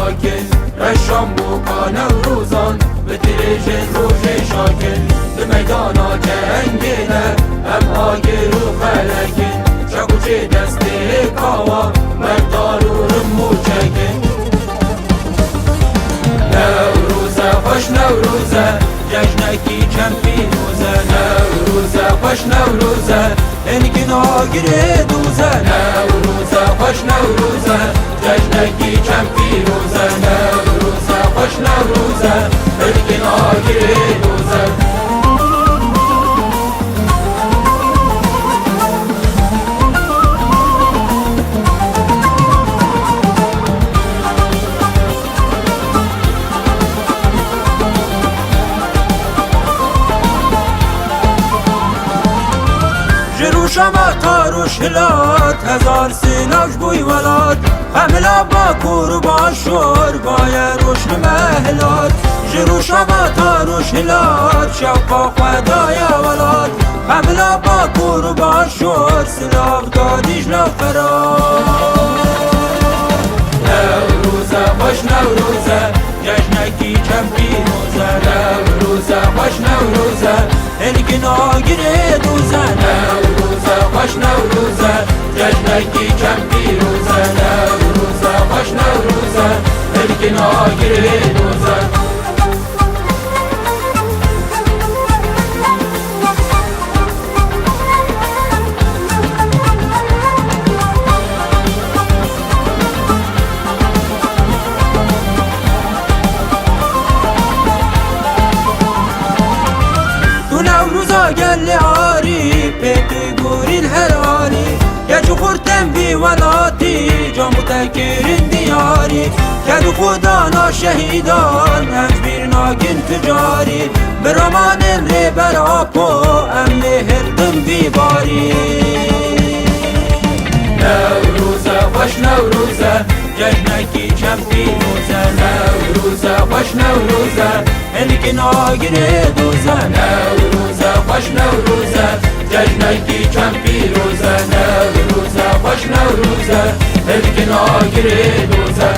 ساکن رشام بوکا نوروزان به تیرژ روژ شاکن به میدانا جنگینه ام آگر و خلکن چکوچه دست کاوا مردار و رمو چکن نوروزه خوش نوروزه جشنکی چم پیروزه نوروزه خوش نوروزه انگین آگیر دوزه نوروزه خوش نوروزه جشنکی چم پیروزه نوروزه خوش نوروزه انگین آگیر دوزه شما تاروش هلات هزار سیناش بوی ولاد حملا با کور و با شور بای روش مهلات جرو شما تاروش هلات شوقا خدای ولاد حملا با کور و با شور سلاف دادیش لفراد نوروزه خوش نوروزه جشنکی چم پیروزه نوروزه خوش نوروزه انگین آگیر دوزه نوروزه خوش نوروزه جشنکی چم پیروزه نوروزه خوش نوروزه انگین آگیر دوزه گل آری پیت گورین هرانی یجو خورتم بی ولاتی جامو تکرین دیاری کدو خودانا شهیدان انجبیر ناگین تجاری برمان ری براپو ام هردم بیباری نوروزه خوش نوروزه جشنکی چم پیروزه نوروزه خوش نوروزه انگین آگیر دوزه نوروزه خوش نوروزه جشنکی چم پیروزه نوروزه خوش نوروزه انگین آگیر دوزه